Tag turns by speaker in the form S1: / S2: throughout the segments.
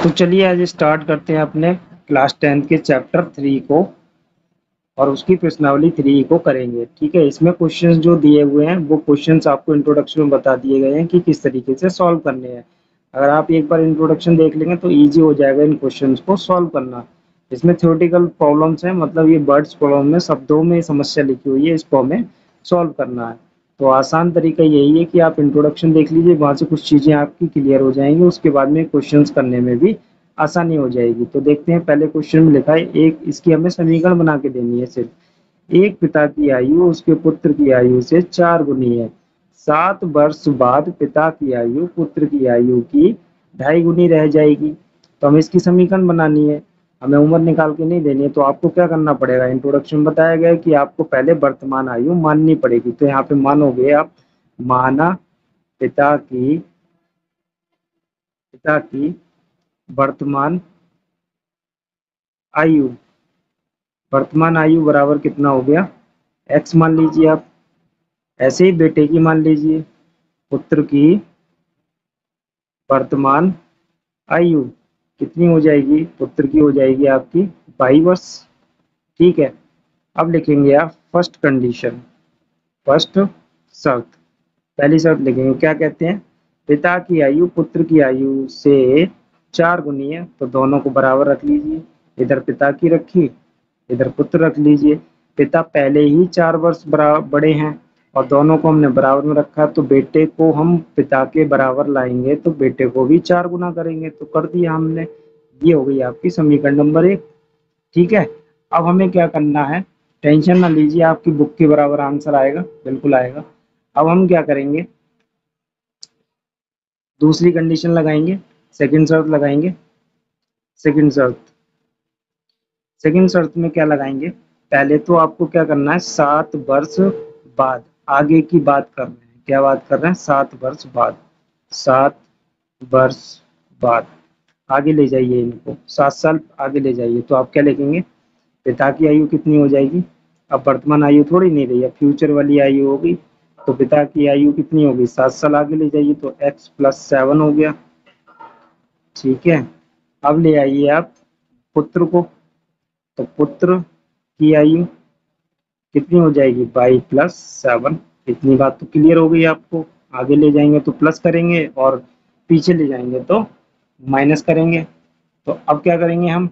S1: तो चलिए आज स्टार्ट करते हैं अपने क्लास 10 के चैप्टर 3 को और उसकी प्रश्नावली 3 को करेंगे। ठीक है, इसमें क्वेश्चंस जो दिए हुए हैं वो क्वेश्चंस आपको इंट्रोडक्शन में बता दिए गए हैं कि किस तरीके से सॉल्व करने हैं। अगर आप एक बार इंट्रोडक्शन देख लेंगे तो इजी हो जाएगा इन क्वेश्चंस को सॉल्व करना। इसमें थ्योरेटिकल प्रॉब्लम्स हैं, मतलब ये वर्ड्स प्रॉब्लम में शब्दों में समस्या लिखी हुई है, इसको हमें सॉल्व करना है। तो आसान तरीका यही है कि आप इंट्रोडक्शन देख लीजिए, वहाँ से कुछ चीज़ें आपकी क्लियर हो जाएंगी, उसके बाद में क्वेश्चंस करने में भी आसानी हो जाएगी। तो देखते हैं, पहले क्वेश्चन में लिखा है एक, इसकी हमें समीकरण बना के देनी है। सिर्फ एक पिता की आयु उसके पुत्र की आयु से 4 गुनी है। 7 वर्ष बाद पिता की आयु पुत्र की आयु की 2.5 गुनी रह जाएगी। तो हमें इसकी समीकरण बनानी है, हमें उम्र निकाल के नहीं देनी है। तो आपको क्या करना पड़ेगा, इंट्रोडक्शन में बताया गया है कि आपको पहले वर्तमान आयु माननी पड़ेगी। तो यहाँ पे मानोगे आप, माना पिता की वर्तमान आयु, वर्तमान आयु बराबर कितना हो गया, x मान लीजिए आप। ऐसे ही बेटे की मान लीजिए, पुत्र की वर्तमान आयु कितनी हो जाएगी, पुत्र की हो जाएगी आपकी 22 वर्ष। ठीक है, अब लिखेंगे आप फर्स्ट कंडीशन, फर्स्ट शर्त। पहली शर्त लिखेंगे, क्या कहते हैं, पिता की आयु पुत्र की आयु से 4 गुनी है, तो दोनों को बराबर रख लीजिए। इधर पिता की रखी, इधर पुत्र रख लीजिए। पिता पहले ही 4 वर्ष बड़े हैं और दोनों को हमने बराबर में रखा, तो बेटे को हम पिता के बराबर लाएंगे तो बेटे को भी 4 गुना करेंगे। तो कर दिया हमने, ये हो गई आपकी समीकरण नंबर 1। ठीक है, अब हमें क्या करना है, टेंशन ना लीजिए, आपकी बुक के बराबर आंसर आएगा, बिल्कुल आएगा। अब हम क्या करेंगे, दूसरी कंडीशन लगाएंगे, सेकंड शर्त लगाएंगे। सेकंड शर्त, सेकंड शर्त में क्या लगाएंगे, पहले तो आपको क्या करना है, 7 वर्ष बाद, आगे की बात कर रहे हैं, क्या बात कर रहे हैं, 7 वर्ष बाद, 7 वर्ष बाद आगे ले जाइए इनको, 7 साल आगे ले जाइए। तो आप क्या लिखेंगे, पिता की आयु कितनी हो जाएगी, अब वर्तमान आयु थोड़ी नहीं रही है, फ्यूचर वाली आयु होगी। तो पिता की आयु कितनी होगी, 7 साल आगे ले जाइए, तो x + 7 हो गया। ठीक है, अब ले आइए आप पुत्र को, तो पुत्र की आयु कितनी हो जाएगी, 22 + 7। इतनी बात तो क्लियर हो गई आपको। आगे ले जाएंगे तो प्लस करेंगे और पीछे ले जाएंगे तो माइनस करेंगे। तो अब क्या करेंगे हम,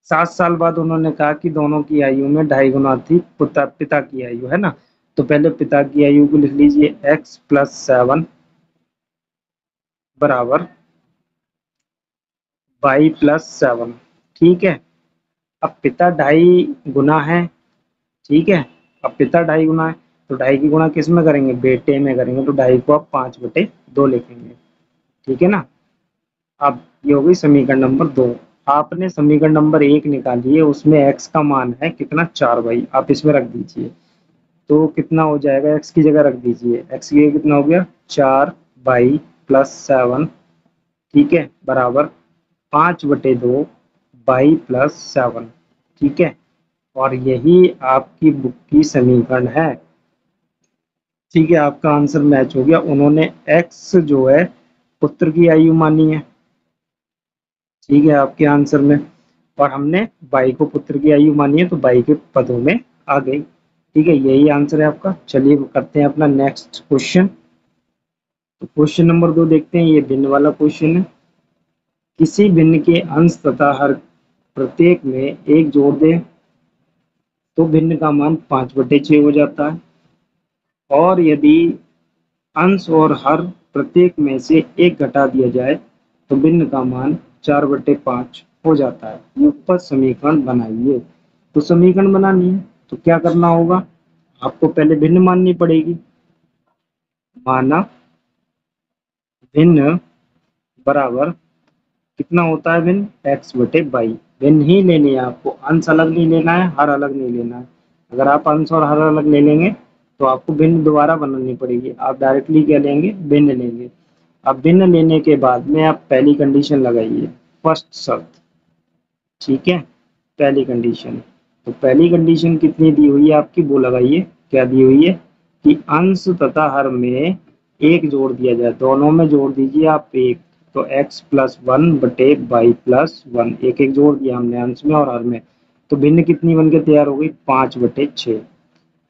S1: 7 साल बाद उन्होंने कहा कि दोनों की आयु में 2.5 गुना थी पिता की आयु, है ना। तो पहले पिता की आयु को लिख लीजिए, x + 7 बराबर 22 + 7। ठीक है, अब पिता 2.5 गुना है। ठीक है, अब पिता 2.5 गुना है, तो 2.5 की गुणा किस में करेंगे, बेटे में करेंगे। तो 2.5 को आप 5/2 लिखेंगे। ठीक है ना। अब ये हो गई समीकरण नंबर 2। आपने समीकरण नंबर 1 निकाली है, उसमें x का मान है कितना, 4 भाई, आप इसमें रख दीजिए। तो कितना हो जाएगा, x की जगह रख दीजिए, x की जगह कितना हो गया, 4 बाई + 7। ठीक है, बराबर 5/2 बाई + 7। ठीक है, और यही आपकी बुक की समीकरण है। ठीक है, आपका आंसर मैच हो गया। उन्होंने x जो है पुत्र की आयु मानी है, ठीक है, आपके आंसर में, और हमने y को पुत्र की आयु मानी है, तो y के पदों में आ गई। ठीक है, यही आंसर है आपका। चलिए करते हैं अपना नेक्स्ट क्वेश्चन। तो क्वेश्चन नंबर 2 देखते हैं, ये भिन्न वाला क्वेश्चन है। किसी भिन्न के अंश तथा हर प्रत्येक में 1 जोड़ दें तो भिन्न का मान 5/6 हो जाता है, और यदि अंश और हर प्रत्येक में से 1 घटा दिया जाए तो भिन्न का मान 4/5 हो जाता है। युगपत समीकरण बनाइए। तो समीकरण बनानी है तो क्या करना होगा, आपको पहले भिन्न माननी पड़ेगी। माना भिन्न बराबर कितना होता है, भिन्न x/22। भिन्न ही लेनी है आपको, अंश अलग नहीं लेना है, हर अलग नहीं लेना है। अगर आप अंश और हर अलग ले लेंगे तो आपको भिन्न दोबारा बनानी पड़ेगी, आप डायरेक्टली क्या लेंगे, भिन्न लेंगे। अब भिन्न लेने के बाद में आप पहली कंडीशन लगाइए, फर्स्ट शर्त। ठीक है, पहली कंडीशन, तो पहली कंडीशन कितनी दी हुई है आपकी, वो लगाइए। क्या दी हुई है कि अंश तथा हर में एक जोड़ दिया जाए, दोनों में जोड़ दीजिए आप एक। तो x प्लस वन बटे वाई प्लस वन, एक एक जोड़ दिया हमने अंश में और हर में। तो भिन्न कितनी बन के तैयार हो गई, 5/6।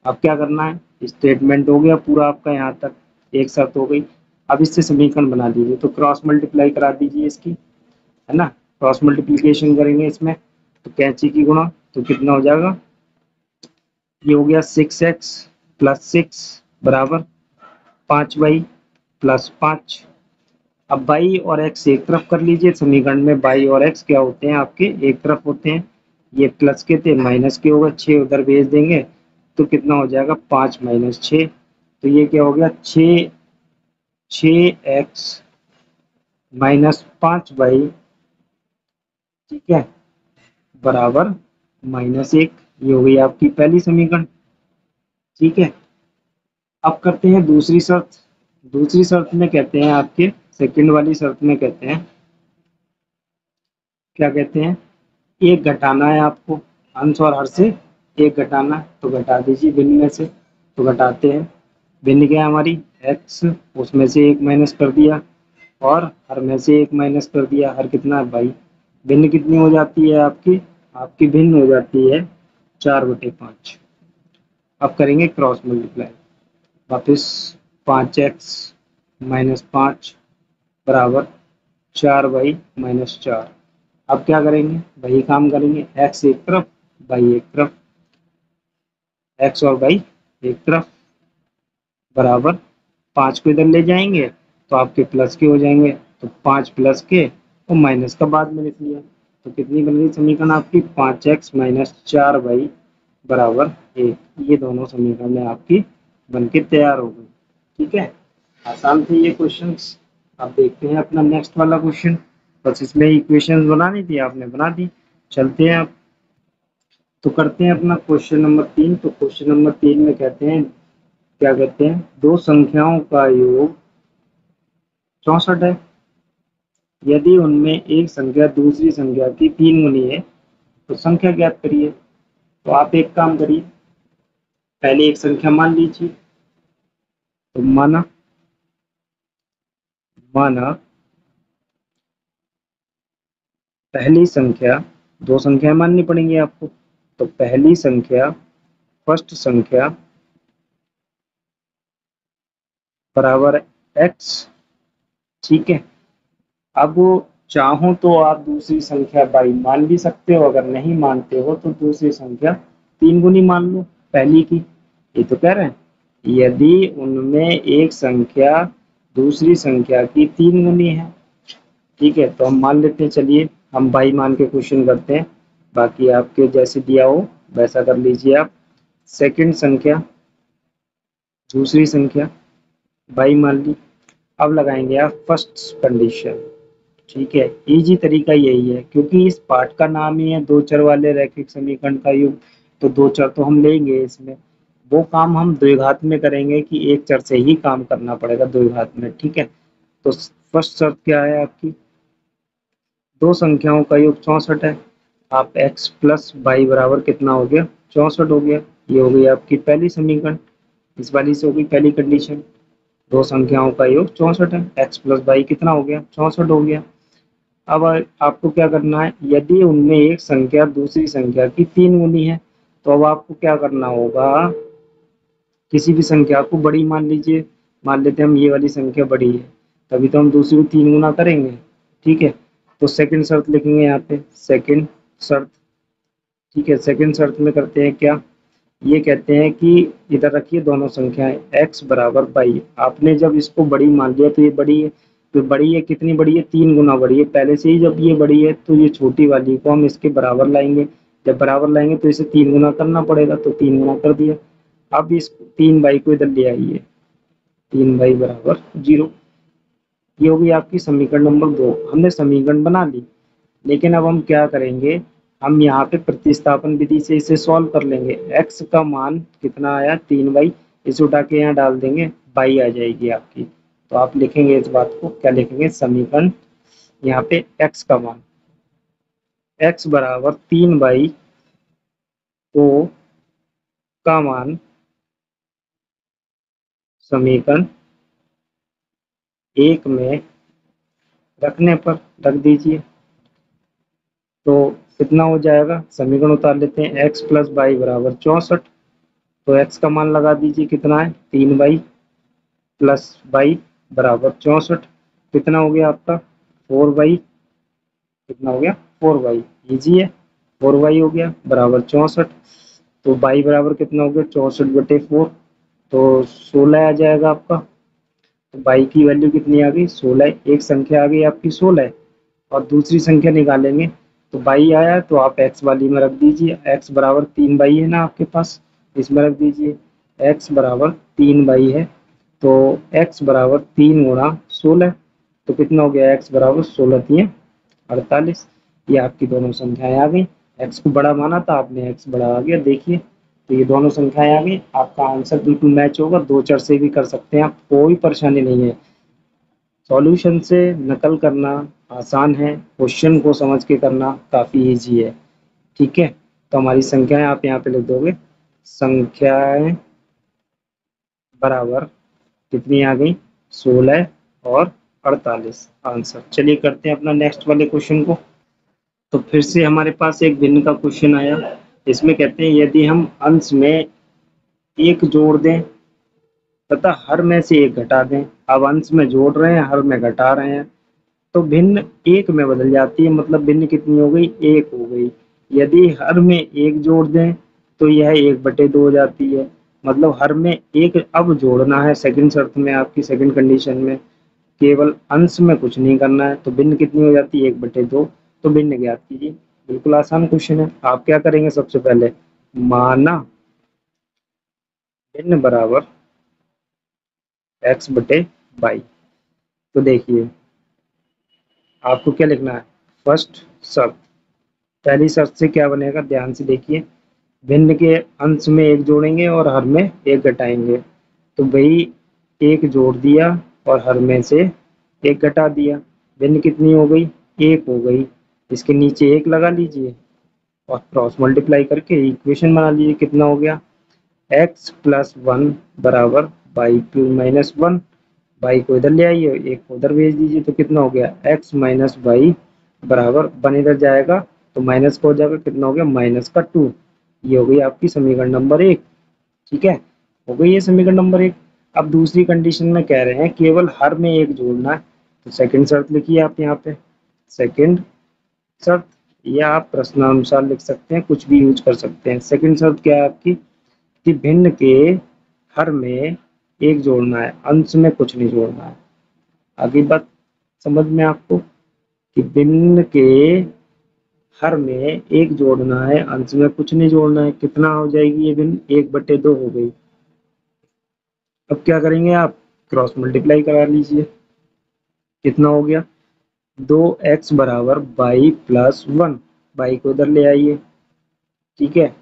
S1: अब क्या करना है, स्टेटमेंट हो गया पूरा आपका यहाँ तक, एक शर्त हो गई। अब इससे समीकरण बना दीजिए, तो क्रॉस मल्टीप्लाई करा दीजिए इसकी, है ना। क्रॉस मल्टीप्लीकेशन करेंगे इसमें, तो कैंची की गुणा, तो कितना हो जाएगा, ये हो गया 6x प्लस 6 बराबर 5y प्लस 5। अब y और x एक तरफ कर लीजिए, समीकरण में y और x क्या होते हैं आपके, एक तरफ होते हैं। ये प्लस के थे माइनस के होगा, 6 उधर भेज देंगे तो कितना हो जाएगा, 5 माइनस 6। तो ये क्या हो गया, 6x माइनस 5y, ठीक है, बराबर -1। ये हो गई आपकी पहली समीकरण, ठीक है। अब करते हैं दूसरी शर्त। दूसरी शर्त में कहते हैं आपके, सेकंड वाली शर्त में कहते हैं, क्या कहते हैं, एक घटाना है आपको, अंश और हर से एक घटाना है, तो घटा दीजिए भिन्न में से। तो घटाते हैं, भिन्न क्या है हमारी x, उसमें से एक माइनस कर दिया और हर में से एक माइनस कर दिया, हर कितना है भाई, भिन्न कितनी हो जाती है आपकी, आपकी भिन्न हो जाती है 4/5। अब करेंगे क्रॉस मल्टीप्लाई, वापस 5x माइनस 5 बराबर 4y-4। अब क्या करेंगे, वही काम करेंगे, x एक तरफ y एक तरफ, x और y एक तरफ बराबर 5 को इधर ले जाएंगे तो आपके प्लस के हो जाएंगे, तो 5 प्लस के और माइनस का बाद में लिख लिया। तो कितनी बन गई समीकरण आपकी, 5x माइनस 4y बराबर 1। ये दोनों समीकरण आपकी बन के तैयार हो गई, ठीक है। आसान थे ये क्वेश्चंस। अब देखते हैं अपना नेक्स्ट वाला क्वेश्चन। बस इसमें इक्वेशंस बनानी थी, आपने बना दी। चलते हैं अब, तो करते हैं अपना क्वेश्चन नंबर 3। तो क्वेश्चन नंबर 3 में कहते हैं, क्या कहते हैं, दो संख्याओं का योग 64 है, यदि उनमें एक संख्या दूसरी संख्या की 3 गुनी है तो संख्या ज्ञात करिए। तो आप एक काम करिए, पहले एक संख्या मान लीजिए। तो माना माना पहली संख्या, दो संख्या माननी पड़ेंगी आपको। तो पहली संख्या, फर्स्ट संख्या बराबर x, ठीक है। अब चाहो तो आप दूसरी संख्या बाई मान भी सकते हो, अगर नहीं मानते हो तो दूसरी संख्या 3 गुनी मान लो पहली की। ये तो कह रहे हैं यदि उनमें एक संख्या दूसरी संख्या की 3 गुनी है, ठीक है। तो हम मान लेते हैं, चलिए हम बाई मान के क्वेश्चन करते हैं, बाकी आपके जैसे दिया हो वैसा कर लीजिए आप। सेकंड संख्या दूसरी संख्या बाई मान ली। अब लगाएंगे आप फर्स्ट कंडीशन, ठीक है। इजी तरीका यही है, क्योंकि इस पार्ट का नाम ही है दो चर वाले रैखिक समीकरण का योग, तो दो चर तो हम लेंगे इसमें। वो काम हम द्विघात में करेंगे कि एक चर से ही काम करना पड़ेगा द्विघात में, ठीक है। तो फर्स्ट शर्त क्या है आपकी, दो संख्याओं का योग 64 है। आप x प्लस वाई बराबर कितना हो गया, 64 हो गया। ये हो गई आपकी पहली समीकरण, इस वाली से हो गई पहली कंडीशन। दो संख्याओं का योग 64 है, x प्लस वाई कितना हो गया, 64 हो गया। अब आपको क्या करना है, यदि उनमें एक संख्या दूसरी संख्या की 3 गुनी है, तो अब आपको क्या करना होगा, किसी भी संख्या को बड़ी मान लीजिए। मान लेते हैं हम ये वाली संख्या बड़ी है, तभी तो हम दूसरी को 3 गुना करेंगे, ठीक है। तो सेकंड शर्त लिखेंगे यहाँ पे, सेकंड शर्त, ठीक है। सेकंड शर्त में करते हैं क्या, ये कहते हैं कि इधर रखिए दोनों संख्याएं, x बराबर वाई। आपने जब इसको बड़ी मान लिया तो ये बड़ी है, तो बड़ी है कितनी बड़ी है, 3 गुना बड़ी है पहले से ही। जब ये बड़ी है तो ये छोटी वाली को हम इसके बराबर लाएंगे, जब बराबर लाएंगे तो इसे 3 गुना करना पड़ेगा, तो 3 गुना कर दिया। अब इस 3y को इधर ले आइए, 3y बराबर 0। ये होगी आपकी समीकरण नंबर 2। हमने समीकरण बना ली, लेकिन अब हम क्या करेंगे, हम यहाँ पे प्रतिस्थापन विधि से इसे सॉल्व कर लेंगे। x का मान कितना आया, 3y, इसे उठा के यहाँ डाल देंगे, y आ जाएगी आपकी। तो आप लिखेंगे इस बात को, क्या लिखेंगे, समीकरण यहाँ पे x का मान, x बराबर 3y को का मान समीकरण 1 में रखने पर रख दीजिए। तो कितना हो जाएगा, समीकरण उतार लेते हैं, x प्लस वाई बराबर 64। तो x का मान लगा दीजिए, कितना है 3y प्लस वाई बराबर 64। कितना हो गया आपका 4y, कितना हो गया 4y, इजी है, 4y हो गया बराबर 64। तो y बराबर कितना हो गया 64/4, तो 16 आ जाएगा आपका। तो y की वैल्यू कितनी आ गई 16, एक संख्या आ गई आपकी 16 और दूसरी संख्या निकालेंगे तो y आया, तो आप x वाली में रख दीजिए, x बराबर 3y है ना आपके पास, इसमें रख दीजिए, x बराबर 3y है। तो x बराबर 3 × 16, तो कितना हो गया x बराबर 16×3 = 48। ये आपकी दोनों संख्याएं आ गई, x को बड़ा माना था आपने, x बड़ा आ गया, देखिए। तो ये दोनों संख्याएं आ गई, आपका आंसर बिल्कुल मैच होगा, दो चर से भी कर सकते हैं आप, कोई परेशानी नहीं है। सॉल्यूशन से नकल करना आसान है, क्वेश्चन को समझ के करना काफ़ी इजी है, ठीक है। तो हमारी संख्याएं आप यहाँ पे लिख दोगे, संख्याएं बराबर कितनी आ गई 16 और 48 आंसर। चलिए करते हैं अपना नेक्स्ट वाले क्वेश्चन को। तो फिर से हमारे पास एक भिन्न का क्वेश्चन आया, इसमें कहते हैं यदि हम अंश में एक जोड़ दें तथा हर में से एक घटा दें। अब अंश में जोड़ रहे हैं, हर में घटा रहे हैं, तो भिन्न एक में बदल जाती है, मतलब भिन्न कितनी हो गई 1 हो गई। यदि हर में एक जोड़ दें तो यह 1/2 हो जाती है, मतलब हर में एक अब जोड़ना है सेकंड शर्त में, आपकी सेकंड कंडीशन में केवल अंश में कुछ नहीं करना है, तो भिन्न कितनी हो जाती है 1/2। तो भिन्न ज्ञात कीजिए, बिल्कुल आसान क्वेश्चन है। आप क्या करेंगे, सबसे पहले माना भिन्न बराबर x/y। तो देखिए आपको क्या लिखना है, फर्स्ट शर्त, पहली शर्त से क्या बनेगा ध्यान से देखिए, भिन्न के अंश में एक जोड़ेंगे और हर में एक घटाएंगे। तो वही एक जोड़ दिया और हर में से एक घटा दिया, भिन्न कितनी हो गई 1 हो गई। इसके नीचे 1 लगा लीजिए और क्रॉस मल्टीप्लाई करके इक्वेशन बना लीजिए, कितना हो गया x + 1 बराबर y2 - 1। y को इधर ले आइए, 1 को उधर भेज दीजिए, तो कितना हो गया x - y बराबर 1 इधर जाएगा तो माइनस का हो जाएगा, कितना हो गया -2। ये हो गई आपकी समीकरण नंबर 1, ठीक है, हो गई ये समीकरण नंबर 1। अब दूसरी कंडीशन में कह रहे हैं केवल हर में एक जोड़ना है, तो सेकंड शर्त लिखिए आप यहाँ पे, सेकंड शर्त, या आप प्रश्नानुसार लिख सकते हैं, कुछ भी यूज कर सकते हैं। सेकंड शर्त क्या है आपकी, कि भिन्न के हर में एक जोड़ना है, अंश में कुछ नहीं जोड़ना है। आगे बात समझ में आपको, कि भिन्न के हर में एक जोड़ना है, अंश में कुछ नहीं जोड़ना है, कितना हो जाएगी ये भिन्न 1/2 हो गई। अब क्या करेंगे आप, क्रॉस मल्टीप्लाई करा लीजिए, कितना हो गया 2x बराबर y + 1, y को इधर ले आइए, ठीक है,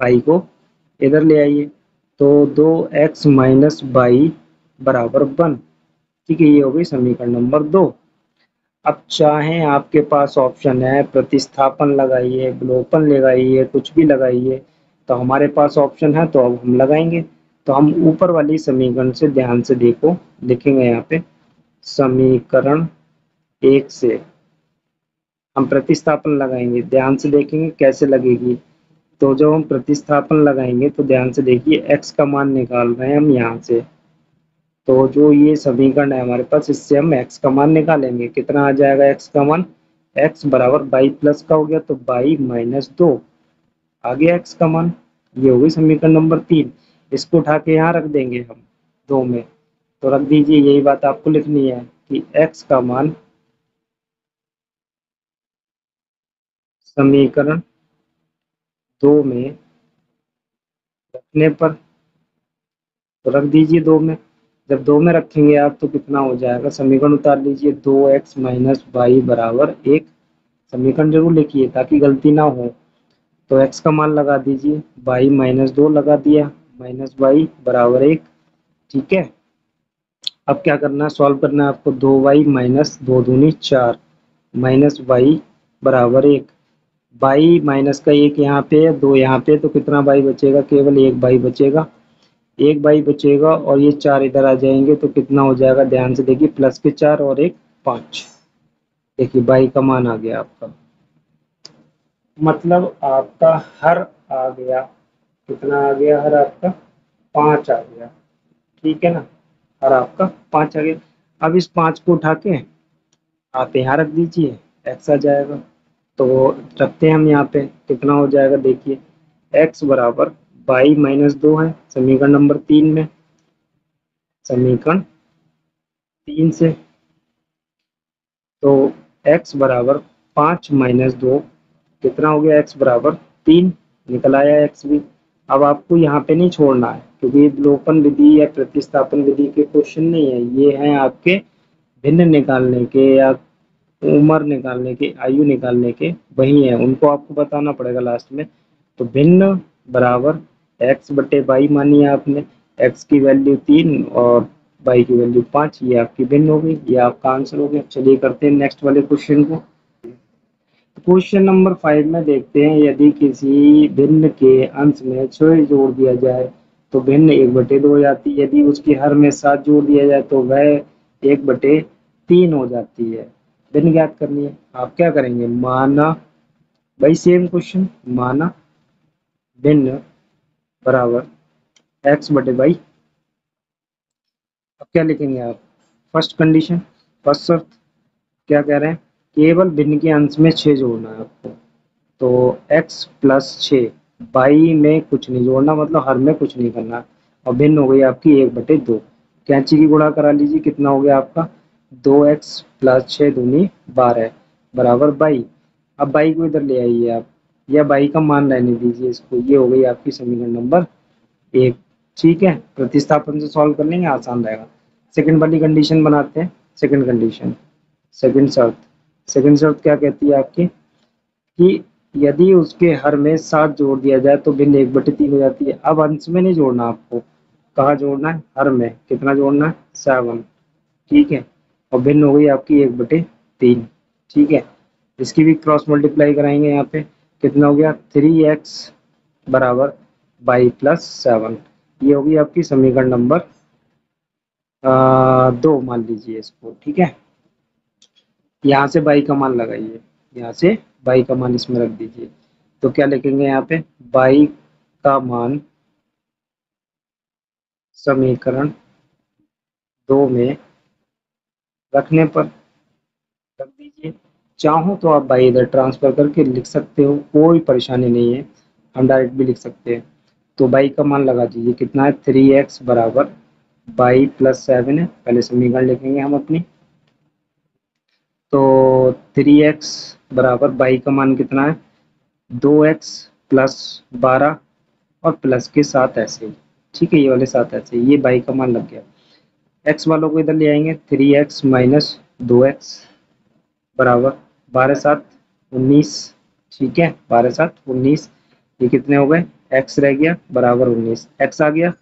S1: y को इधर ले आइए, तो 2x - y बराबर 1, ठीक है, ये हो गई समीकरण नंबर 2। अब चाहें आपके पास ऑप्शन है प्रतिस्थापन लगाइए, विलोपन लगाइए, कुछ भी लगाइए, तो हमारे पास ऑप्शन है तो अब हम लगाएंगे। तो हम ऊपर वाली समीकरण से ध्यान से देखो, लिखेंगे यहाँ पे समीकरण 1 से हम प्रतिस्थापन लगाएंगे, ध्यान से देखेंगे कैसे लगेगी। तो जब हम प्रतिस्थापन लगाएंगे तो ध्यान से देखिए, x का मान निकाल रहे हैं हम यहाँ से, तो जो ये समीकरण है हमारे पास, इससे हम x का मान निकालेंगे, कितना आ जाएगा x का मान, x बराबर y प्लस का हो गया तो y - 2 आ गया x का मान। ये हो गई समीकरण नंबर 3। इसको उठा के यहाँ रख देंगे हम 2 में, तो रख दीजिए, यही बात आपको लिखनी है कि x का मान समीकरण 2 में रखने पर, तो रख दीजिए 2 में। जब 2 में रखेंगे आप तो कितना हो जाएगा, समीकरण उतार लीजिए, 2x - y बराबर 1। समीकरण जरूर लिखिए ताकि गलती ना हो। तो x का मान लगा दीजिए, y - 2 लगा दिया, -y बराबर 1, ठीक है। अब क्या करना है, सॉल्व करना है आपको, 2y - 2 दूनी 4 -y बराबर 1। बाई माइनस का एक यहाँ पे है, दो यहाँ पे, तो कितना बाई बचेगा, केवल एक बाई बचेगा। एक बाई बचेगा और ये चार इधर आ जाएंगे तो कितना हो जाएगा, ध्यान से देखिए, प्लस के चार और एक पाँच। देखिए बाई का मान आ गया आपका, मतलब आपका हर आ गया, कितना आ गया, हर आपका पाँच आ गया। ठीक है ना, हर आपका पाँच आ गया। अब इस पाँच को उठा के आप यहाँ रख दीजिए, एक्स आ जाएगा। तो रखते हैं हम यहाँ पे, कितना हो जाएगा देखिए, एक्स बराबर बाई माइनस दो है समीकरण नंबर तीन में, समीकरण तीन से। तो x बराबर पाँच माइनस दो, कितना हो गया, x बराबर तीन, निकल आया x भी। अब आपको यहाँ पे नहीं छोड़ना है, क्योंकि ये विलोपन विधि या प्रतिस्थापन विधि के क्वेश्चन नहीं है, ये हैं आपके भिन्न निकालने के या उम्र निकालने के, आयु निकालने के, वही है, उनको आपको बताना पड़ेगा लास्ट में। तो भिन्न बराबर एक्स बटे बाई मानी आपने, एक्स की वैल्यू तीन और बाई की वैल्यू पाँच, ये आपकी भिन्न हो गई, ये आपका आंसर हो गया। चलिए करते हैं नेक्स्ट वाले क्वेश्चन को। क्वेश्चन नंबर फाइव में देखते हैं, यदि किसी भिन्न के अंश में छह जोड़ दिया जाए तो भिन्न एक बटे दो हो जाती है, यदि उसके हर में सात जोड़ दिया जाए तो वह एक बटे तीन हो जाती है। भिन्न ज्ञात करनी है, आप क्या करेंगे, माना, भाई सेम क्वेश्चन, माना भिन्न बराबर एक्स बटे बाई। अब क्या लिखेंगे आप, फर्स्ट कंडीशन, फर्स्ट शर्त, क्या कह रहे हैं, केवल भिन्न के अंश में छः जोड़ना है आपको। तो x प्लस छः, बाई में कुछ नहीं जोड़ना, मतलब हर में कुछ नहीं करना। और भिन्न हो गई आपकी एक बटे दो, कैंची की गुणा करा लीजिए, कितना हो गया आपका, दो एक्स प्लस छः दूनी बारह बराबर बाई। अब बाई को इधर ले आइए आप, या बाई का मान रहने दीजिए इसको, ये हो गई आपकी समीकरण नंबर एक। ठीक है, प्रतिस्थापन से सॉल्व कर लेंगे, आसान रहेगा। सेकंड वाली कंडीशन बनाते हैं, सेकंड कंडीशन, सेकंड शर्त, सेकंड शर्त क्या कहती है आपकी, कि यदि उसके हर में सात जोड़ दिया जाए तो भिन्न एक बटे तीन हो जाती है। अब अंश में नहीं जोड़ना आपको, कहाँ जोड़ना है, हर में, कितना जोड़ना है, सेवन। ठीक है, और भिन्न हो गई आपकी एक बटे तीन। ठीक है, इसकी भी क्रॉस मल्टीप्लाई कराएंगे यहाँ पे, कितना हो गया, थ्री एक्स बराबर बाई प्लस सेवन। ये होगी आपकी समीकरण नंबर दो, मान लीजिए इसको। ठीक है, यहाँ से बाई का मान लगाइए, यहाँ से बाई का मान इसमें रख दीजिए। तो क्या लिखेंगे यहाँ पे, बाई का मान समीकरण दो में रखने पर रख दीजिए। चाहो तो आप बाई इधर ट्रांसफर करके लिख सकते हो, कोई परेशानी नहीं है, हम डायरेक्ट भी लिख सकते हैं। तो बाई का मान लगा दीजिए, कितना है, थ्री एक्स बराबर बाई प्लस सेवन है, पहले समीकरण लिखेंगे हम अपनी। तो थ्री एक्स बराबर बाई का मान कितना है, दो एक्स प्लस बारह और प्लस के साथ ऐसे ही। ठीक है, ये वाले साथ ऐसे ही, ये बाई का मान लग गया। एक्स वालों को इधर ले आएंगे, थ्री एक्स माइनस दो एक्स बराबर बारह सात उन्नीस। ठीक है, बारह सात उन्नीस, ये कितने हो गए, एक्स रह गया बराबर उन्नीस, एक्स आ गया।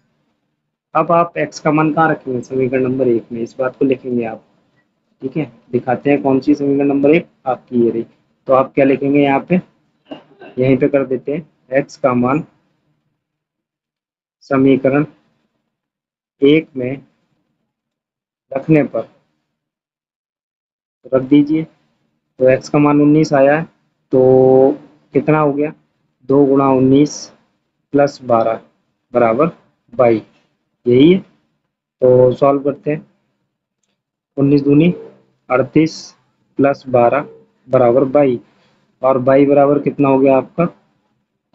S1: अब आप एक्स का मान कहाँ रखेंगे, समीकरण नंबर एक में, इस बात को लिखेंगे आप। ठीक है, दिखाते हैं कौन सी समीकरण नंबर एक आपकी, ये रही। तो आप क्या लिखेंगे यहाँ पे, यहीं पे कर देते हैं, एक्स का मान समीकरण एक में रखने पर रख दीजिए। तो x का मान 19 आया है, तो कितना हो गया, दो गुणा उन्नीस प्लस बारह बराबर बाई, यही है। तो सॉल्व करते हैं, उन्नीस दूनी अड़तीस प्लस बारह बराबर बाई, और बाई बराबर कितना हो गया आपका,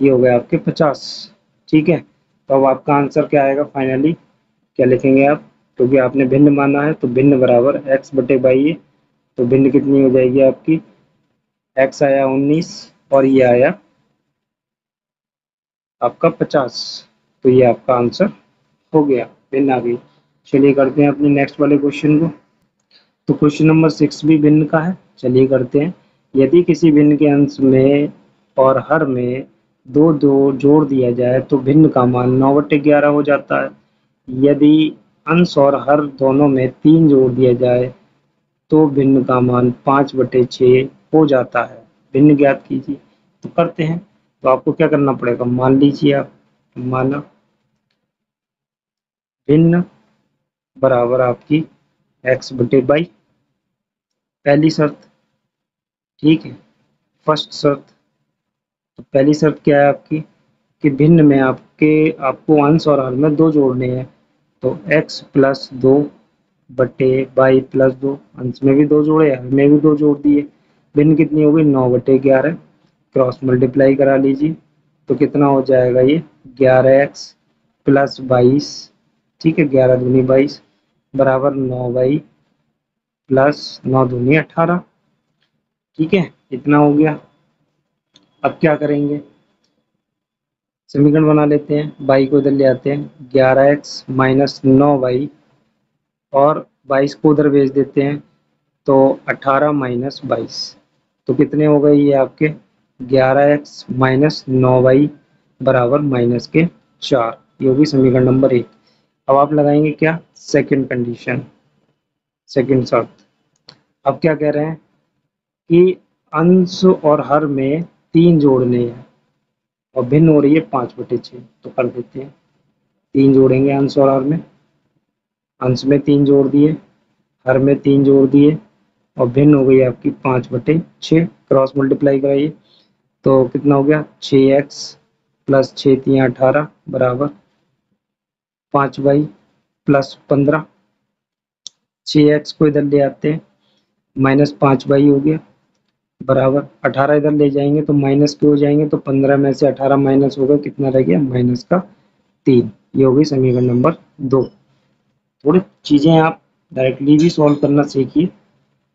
S1: ये हो गया आपके 50। ठीक है, तो अब आपका आंसर क्या आएगा फाइनली, क्या लिखेंगे आप, क्योंकि आपने भिन्न माना है तो भिन्न बराबर एक्स बटे बाई है, तो भिन्न कितनी हो जाएगी आपकी, एक्स आया 19 और ये आया आपका 50। तो ये आपका आंसर हो गया, भिन्न आ गई। चलिए करते हैं अपने नेक्स्ट वाले क्वेश्चन को। तो क्वेश्चन नंबर सिक्स भी भिन्न का है, चलिए करते हैं। यदि किसी भिन्न के अंश में और हर में दो दो जोड़ दिया जाए तो भिन्न का मान नौ बटे ग्यारह हो जाता है। यदि अंश और हर दोनों में तीन जोड़ दिया जाए तो भिन्न का मान पाँच बटे छः हो जाता है। भिन्न ज्ञात कीजिए। तो करते हैं। तो आपको क्या करना पड़ेगा, मान लीजिए आप, माना भिन्न बराबर आपकी x बटे बाई, पहली शर्त, ठीक है। फर्स्ट शर्त, तो पहली शर्त क्या है आपकी कि भिन्न में आपको अंश और हर में दो जोड़ने हैं। तो x प्लस दो बटे बाई प्लस दो, अंश में भी दो जोड़े, हर में भी दो जोड़ दिए। भिन्न कितनी होगी, 9/11, क्रॉस मल्टीप्लाई करा लीजिए। तो कितना हो जाएगा ये, 11x प्लस 22, ठीक है, 11 दूनी 22 बराबर 9 प्लस 9 दूनी 18, ठीक है, इतना हो गया। अब क्या करेंगे, समीकरण बना लेते हैं, बाई को इधर ले आते हैं, 11x माइनस 9y और 22 को उधर भेज देते हैं, तो 18 माइनस 22, तो कितने हो गए ये आपके 11x माइनस 9y बराबर माइनस के 4, ये होगी समीकरण नंबर 1। अब आप लगाएंगे क्या, सेकंड कंडीशन, सेकंड शर्त। अब क्या कह रहे हैं कि अंश और हर में 3 जोड़ने हैं और भिन्न हो रही है 5/6, तो कर देते हैं, 3 जोड़ेंगे अंश और हर में, अंश में 3 जोड़ दिए, हर में 3 जोड़ दिए और भिन्न हो गई आपकी 5/6, क्रॉस मल्टीप्लाई कराइए। तो कितना हो गया, 6x प्लस 6×3 = 18 बराबर 5y प्लस 15, 6x को इधर ले आते हैं, माइनस 5y हो गया बराबर 18 इधर ले जाएंगे तो माइनस के हो जाएंगे, तो 15 में से 18 माइनस होगा, कितना रह गया, माइनस का 3, ये हो गई समीकरण नंबर 2। थोड़ी चीज़ें आप डायरेक्टली भी सॉल्व करना सीखिए,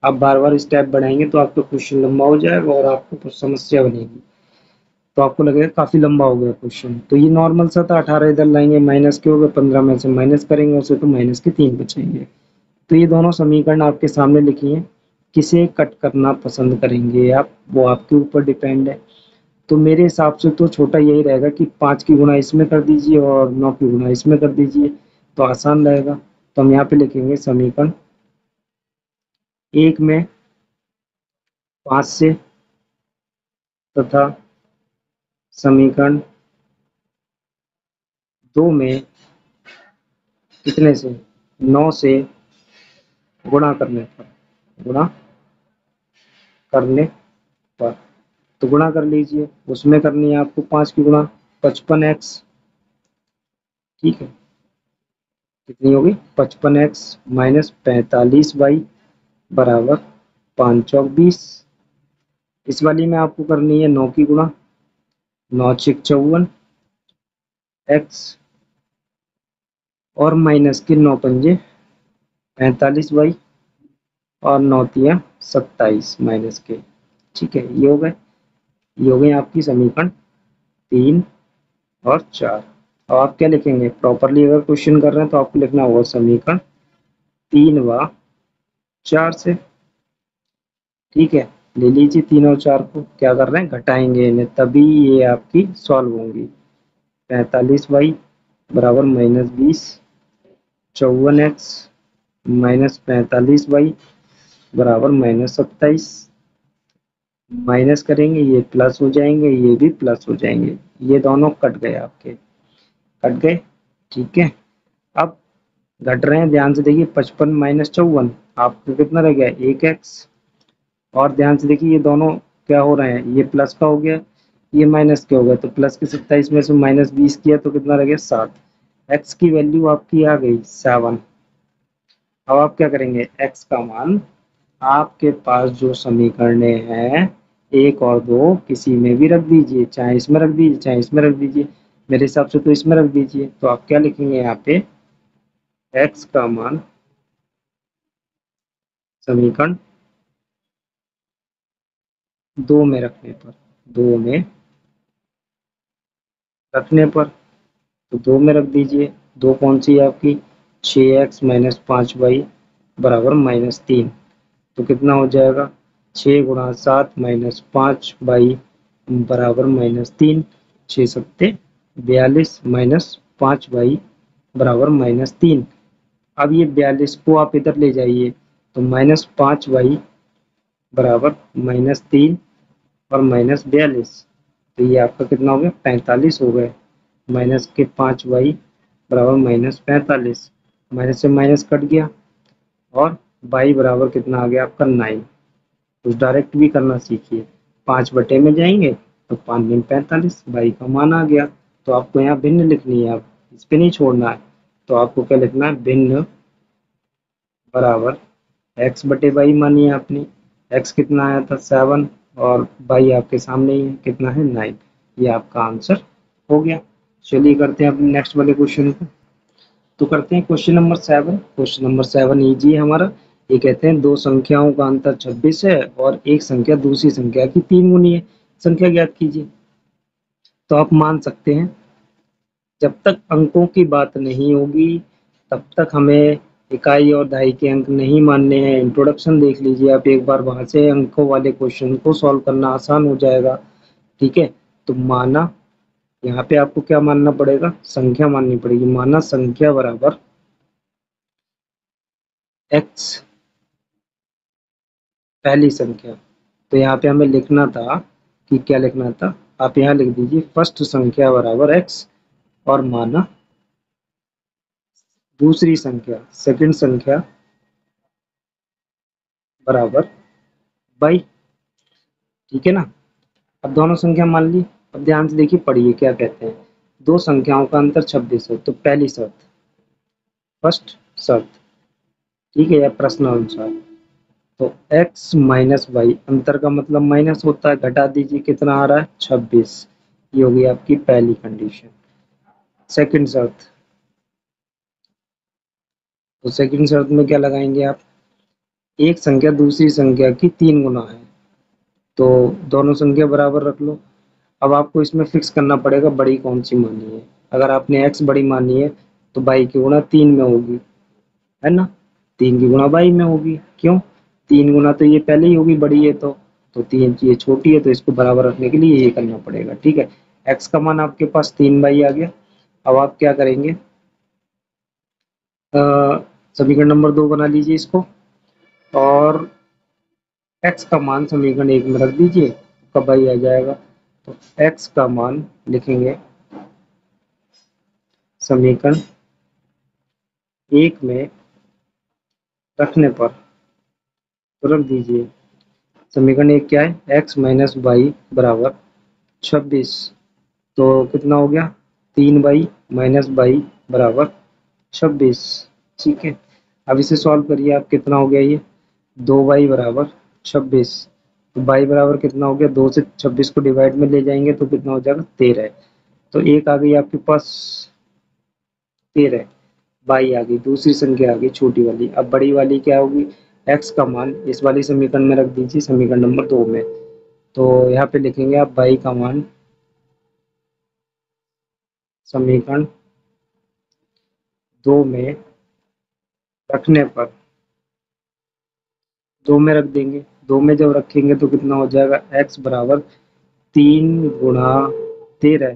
S1: आप बार बार स्टेप बढ़ाएंगे तो आपका क्वेश्चन लंबा हो जाएगा और आपको कुछ समस्या बनेगी, तो आपको लगेगा काफ़ी लंबा हो गया क्वेश्चन। तो ये नॉर्मल सा था, 18 इधर लाएंगे माइनस के हो गए, 15 में से माइनस करेंगे उसे तो माइनस के 3 बचेंगे। तो ये दोनों समीकरण आपके सामने लिखी हैं, किसे कट करना पसंद करेंगे आप, वो आपके ऊपर डिपेंड है। तो मेरे हिसाब से तो छोटा यही रहेगा कि 5 की गुणा इसमें कर दीजिए और 9 की गुणा इसमें कर दीजिए, तो आसान रहेगा। तो हम यहाँ पे लिखेंगे समीकरण 1 में 5 से तथा समीकरण 2 में कितने से, 9 से गुणा करने पर, गुणा करने पर, तो गुणा कर लीजिए, उसमें करनी है आपको 5 की गुणा, 55x, ठीक है, कितनी होगी 55x माइनस 45y बराबर 5 × 20। इस वाली में आपको करनी है 9 की गुणा, 9 × 6 = 54 x और माइनस के 9 × 5 = 45y और 9 × 3 = 27 माइनस के, ठीक है, ये हो गई आपकी समीकरण 3 और 4। अब आप क्या लिखेंगे, प्रॉपरली अगर क्वेश्चन कर रहे हैं तो आपको लिखना होगा समीकरण 3 व 4 से, ठीक है। ले लीजिए 3 और 4 को, क्या कर रहे हैं, घटाएंगे इन्हें, तभी ये आपकी सॉल्व होंगी। 45y बराबर माइनस 20, 54x माइनस 45y बराबर माइनस 27, माइनस करेंगे ये प्लस हो जाएंगे, ये भी प्लस हो जाएंगे, ये दोनों कट गए आपके, कट गए, ठीक है। अब घट रहे हैं, ध्यान से देखिए, 55 माइनस 54 आपको कितना रह गया, 1x, और ध्यान से देखिए ये दोनों क्या हो रहे हैं, ये प्लस का हो गया, ये माइनस के हो गया, तो प्लस के 27 में से माइनस 20 किया तो कितना रह गया, 7, x की वैल्यू आपकी आ गई 7। अब आप क्या करेंगे, x का मान आपके पास जो समीकरण हैं 1 और 2 किसी में भी रख दीजिए, चाहे इसमें रख दीजिए चाहे इसमें रख दीजिए, मेरे हिसाब से तो इसमें रख दीजिए। तो आप क्या लिखेंगे यहाँ पे, x का मान समीकरण 2 में रखने पर, 2 में रखने पर, तो 2 में रख दीजिए, 2 कौन सी है आपकी, 6x माइनस 5y बराबर माइनस 3, तो कितना हो जाएगा, 6 × 7 माइनस 5y बराबर माइनस 3, 6×7 = 42 माइनस 5y बराबर माइनस 3। अब ये 42 को आप इधर ले जाइए, तो माइनस 5y बराबर माइनस 3 और माइनस 42, तो ये आपका कितना हो गया, 45 हो गए। माइनस के 5y बराबर -45, माइनस से माइनस कट गया, और y बराबर कितना आ गया आपका 9। कुछ डायरेक्ट भी करना सीखिए, 5 में जाएंगे तो 5×45 y का मान आ गया। तो आपको यहाँ भिन्न लिखनी है, आप इस पे नहीं छोड़ना है। तो आपको क्या लिखना है, भिन्न बराबर x/y मानिए आपने, x कितना आया था 7, और y आपके सामने ही है, कितना है 9। ये आपका आंसर हो गया। चलिए करते हैं अपने नेक्स्ट वाले क्वेश्चन को। तो करते हैं question number 7। Question number 7 easy है हमारा। ये कहते हैं दो संख्याओं का अंतर 26 है और एक संख्या दूसरी संख्या की 3 गुनी है, संख्या ज्ञात कीजिए। तो आप मान सकते हैं जब तक अंकों की बात नहीं होगी तब तक हमें इकाई और दहाई के अंक नहीं मानने हैं। इंट्रोडक्शन देख लीजिए आप एक बार, वहां से अंकों वाले क्वेश्चन को सॉल्व करना आसान हो जाएगा। ठीक है, तो माना यहाँ पे आपको क्या मानना पड़ेगा, संख्या माननी पड़ेगी। माना संख्या बराबर x पहली संख्या। तो यहाँ पे हमें लिखना था कि क्या लिखना था, आप यहाँ लिख दीजिए फर्स्ट संख्या बराबर x, और माना दूसरी संख्या सेकंड संख्या बराबर y। ठीक है ना। अब दोनों संख्या मान ली। अब ध्यान से देखिए, पढ़िए क्या कहते हैं। दो संख्याओं का अंतर 26 है, तो पहली शर्त, फर्स्ट शर्त, ठीक है, या प्रश्न अनुसार, तो x माइनस वाई, अंतर का मतलब माइनस होता है, घटा दीजिए कितना आ रहा है 26। ये होगी आपकी पहली कंडीशन। सेकंड शर्त, तो सेकंड शर्त में क्या लगाएंगे आप, एक संख्या दूसरी संख्या की 3 गुना है, तो दोनों संख्या बराबर रख लो। अब आपको इसमें फिक्स करना पड़ेगा बड़ी कौन सी मानी है। अगर आपने x बड़ी मानी है तो बाई की गुणा 3 में होगी, है ना, 3 की गुणा बाई में होगी। क्यों, 3 गुना तो ये पहले ही होगी, बड़ी है तो 3 ये छोटी है, तो इसको बराबर रखने के लिए ये करना पड़ेगा। ठीक है, x का मान आपके पास 3 बाई आ गया। अब आप क्या करेंगे, समीकरण नंबर 2 बना लीजिए इसको, और x का मान समीकरण 1 में रख दीजिए, कब बाई आ जाएगा। तो x का मान लिखेंगे समीकरण 1 में रखने पर, तो रख दीजिए समीकरण 1 क्या है, x माइनस वाई बराबर 26। तो कितना हो गया, 3 बाई माइनस बाई बराबर 26। ठीक है, अब इसे सॉल्व करिए आप, कितना हो गया ये, 2 बाई बराबर 26। तो बाई बराबर कितना हो गया, 2 से 26 को डिवाइड में ले जाएंगे तो कितना हो जाएगा 13। तो एक आ गई आपके पास 13, बाई आ गई, दूसरी संख्या आ गई छोटी वाली। अब बड़ी वाली क्या होगी, x का मान इस वाली समीकरण में रख दीजिए, समीकरण नंबर 2 में। तो यहाँ पे लिखेंगे आप बाई का मान समीकरण 2 में रखने पर, 2 में रख देंगे। 2 में जब रखेंगे तो कितना हो जाएगा, x बराबर 3 गुणा 13।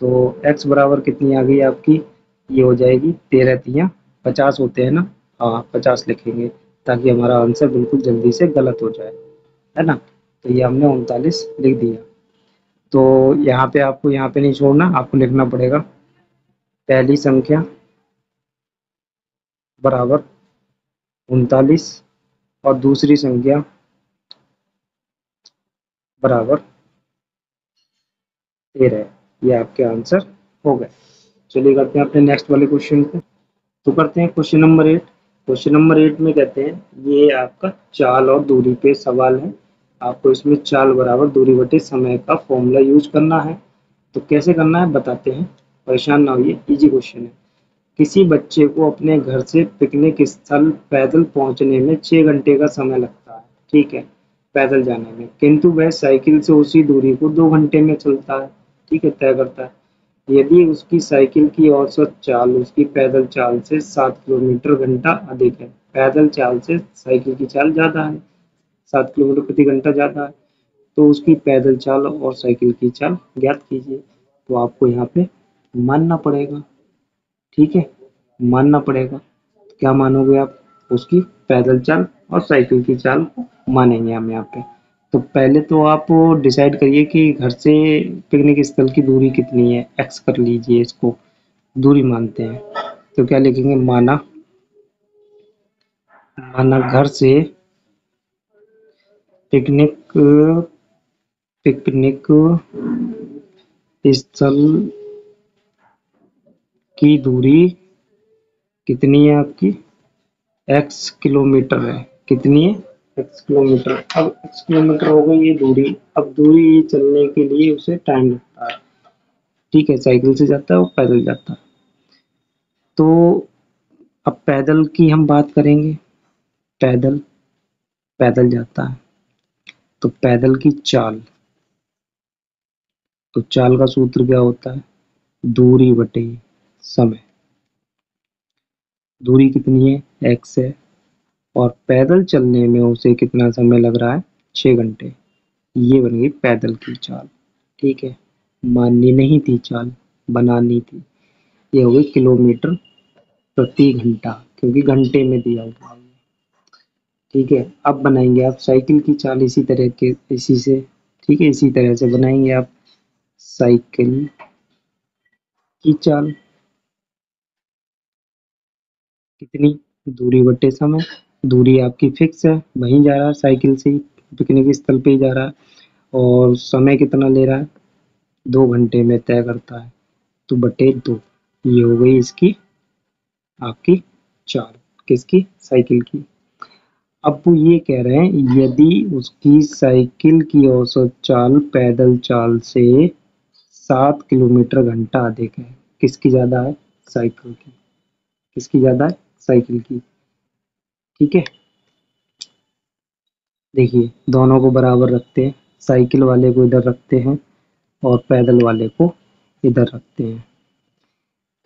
S1: तो x बराबर कितनी आ गई आपकी, ये हो जाएगी 13×3=50 होते हैं ना, हाँ 50 लिखेंगे, ताकि हमारा आंसर बिल्कुल जल्दी से गलत हो जाए, है ना। तो ये हमने 39 लिख दिया। तो यहाँ पे आपको, यहाँ पे नहीं छोड़ना, आपको लिखना पड़ेगा पहली संख्या बराबर 39 और दूसरी संख्या बराबर 13। ये आपके आंसर हो गए। चलिए करते हैं अपने नेक्स्ट वाले क्वेश्चन को। तो करते हैं क्वेश्चन नंबर 8। क्वेश्चन नंबर 8 में कहते हैं ये आपका चाल और दूरी पे सवाल है। आपको इसमें चाल बराबर दूरी बटे समय का फॉर्मूला यूज करना है। तो कैसे करना है बताते हैं, परेशान ना होइए, इजी क्वेश्चन है। किसी बच्चे को अपने घर से पिकनिक स्थल पैदल पहुंचने में 6 घंटे का समय लगता है, ठीक है, पैदल जाने में, किंतु वह साइकिल से उसी दूरी को 2 घंटे में चलता है, ठीक है, तय करता है। यदि उसकी साइकिल की औसत चाल उसकी पैदल चाल से 7 किलोमीटर घंटा अधिक है, पैदल चाल से साइकिल की चाल ज़्यादा है, 7 किलोमीटर प्रति घंटा ज़्यादा है, तो उसकी पैदल चाल और साइकिल की चाल ज्ञात कीजिए। तो आपको यहाँ पे मानना पड़ेगा, ठीक है, मानना पड़ेगा। तो क्या मानोगे आप, उसकी पैदल चाल और साइकिल की चाल को मानेंगे हम यहाँ पे। तो पहले तो आप डिसाइड करिए कि घर से पिकनिक स्थल की दूरी कितनी है, एक्स कर लीजिए, इसको दूरी मानते हैं। तो क्या लिखेंगे, माना माना घर से पिकनिक पिकनिक स्थल की दूरी कितनी है आपकी, एक्स किलोमीटर है। कितनी है, एक्स किलोमीटर। अब एक्स किलोमीटर हो गई ये दूरी। अब दूरी चलने के लिए उसे टाइम लगता है, ठीक है, साइकिल से जाता है और पैदल जाता है। तो अब पैदल की हम बात करेंगे, पैदल पैदल जाता है, तो पैदल की चाल, तो चाल का सूत्र क्या होता है, दूरी बटे समय। दूरी कितनी है, एक्स है, और पैदल चलने में उसे कितना समय लग रहा है, 6 घंटे। ये बन गई पैदल की चाल, ठीक है। माननी नहीं थी चाल, बनानी थी। ये हो गई किलोमीटर प्रति घंटा, क्योंकि घंटे में दिया हुआ है, ठीक है। अब बनाएंगे आप साइकिल की चाल इसी तरह के, इसी से, ठीक है, इसी तरह से बनाएंगे आप साइकिल की चाल। कितनी, दूरी बटे समय। दूरी आपकी फिक्स है, वहीं जा रहा है साइकिल से ही, पिकनिक स्थल पे ही जा रहा है। और समय कितना ले रहा है, 2 घंटे में तय करता है, तो बटे 2। ये हो गई इसकी आपकी चाल, किसकी, साइकिल की। अब वो ये कह रहे हैं यदि उसकी साइकिल की औसत चाल पैदल चाल से 7 किलोमीटर घंटा अधिक है। किसकी ज्यादा है, साइकिल की। किसकी ज्यादा है, साइकिल की, ठीक है। देखिए दोनों को बराबर रखते हैं, साइकिल वाले को इधर रखते हैं और पैदल वाले को इधर रखते हैं।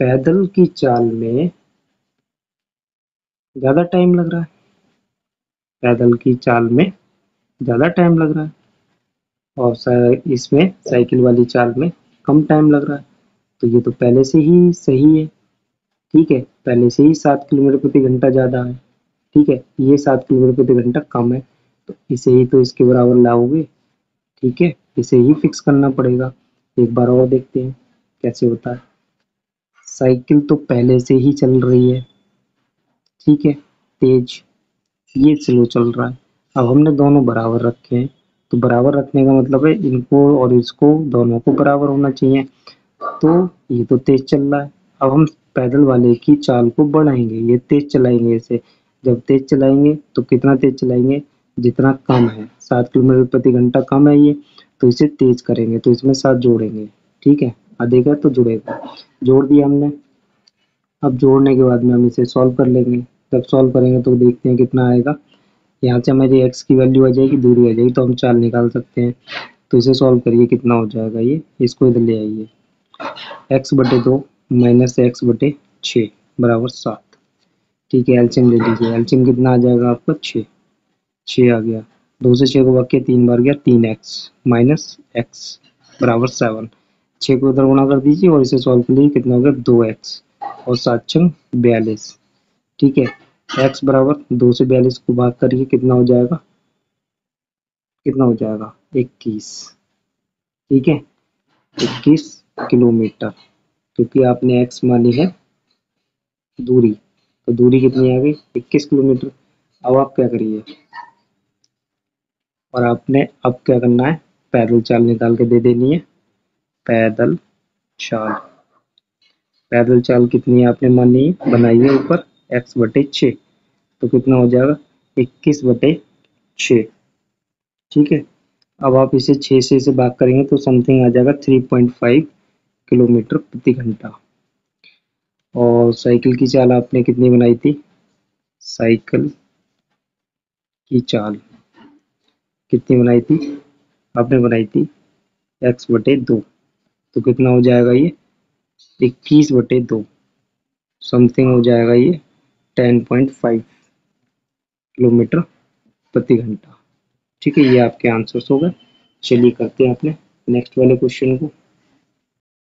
S1: पैदल की चाल में ज्यादा टाइम लग रहा है, पैदल की चाल में ज्यादा टाइम लग रहा है, और इसमें साइकिल वाली चाल में कम टाइम लग रहा है। तो ये तो पहले से ही सही है, ठीक है, पहले से ही 7 किलोमीटर प्रति घंटा ज्यादा है, ठीक है। ये 7 किलोमीटर प्रति घंटा कम है, तो इसे ही तो इसके बराबर लाओगे, ठीक है, इसे ही फिक्स करना पड़ेगा। एक बार और देखते हैं कैसे होता है। साइकिल तो पहले से ही चल रही है, ठीक है, तेज, ये स्लो चल रहा है। अब हमने दोनों बराबर रखे हैं, तो बराबर रखने का मतलब है इनको और इसको दोनों को बराबर होना चाहिए। तो ये तो तेज चल रहा है, अब हम पैदल वाले की चाल को बढ़ाएंगे, ये तेज चलाएंगे इसे। जब तेज चलाएंगे तो कितना तेज चलाएंगे, जितना कम है, 7 किलोमीटर प्रति घंटा कम है ये, तो इसे तेज करेंगे, तो इसमें 7 जोड़ेंगे, ठीक है, अधिक है तो जुड़ेगा। जोड़ दिया हमने। अब जोड़ने के बाद में हम इसे सॉल्व कर लेंगे। जब सॉल्व करेंगे तो देखते हैं कितना आएगा। यहाँ से हमारी एक्स की वैल्यू आ जाएगी, दूरी आ जाएगी, तो हम चाल निकाल सकते हैं। तो इसे सॉल्व करिए, कितना हो जाएगा ये, इसको इधर ले आइए। एक्स बटे 2 माइनस एक्स बटे 6 बराबर 7, ठीक है। एलसीएम ले लीजिए, एलसीएम कितना आ जाएगा आपका, 6। 6 आ गया, 2 से 6 को भाग के 3 बार गया, 3x माइनस एक्स बराबर 7। 6 को उधर गुणा कर दीजिए और इसे सॉल्व कर लीजिए, कितना हो गया, 2x और 7 छंग 42, ठीक है। x बराबर 2 से 42 को भाग करिए, कितना हो जाएगा, कितना हो जाएगा, 21, ठीक है, 21 किलोमीटर, क्योंकि आपने x मानी है दूरी, तो दूरी कितनी आ गई, 21 किलोमीटर। अब आप क्या करिए, और आपने अब क्या करना है, पैदल चाल निकाल के दे देनी है। पैदल चाल, पैदल चाल कितनी आपने मानी है, बनाइए ऊपर, x बटे 6, तो कितना हो जाएगा, 21 बटे 6, ठीक है। अब आप इसे 6 से भाग करेंगे तो समथिंग आ जाएगा 3.5 किलोमीटर प्रति घंटा। और साइकिल की चाल आपने कितनी बनाई थी, साइकिल की चाल कितनी बनाई थी, आपने बनाई थी x बटे 2, तो कितना हो जाएगा ये, 21 बटे 2, समथिंग हो जाएगा ये 10.5 किलोमीटर प्रति घंटा, ठीक है। ये आपके आंसर्स हो गए। चलिए करते हैं अपने नेक्स्ट वाले क्वेश्चन को।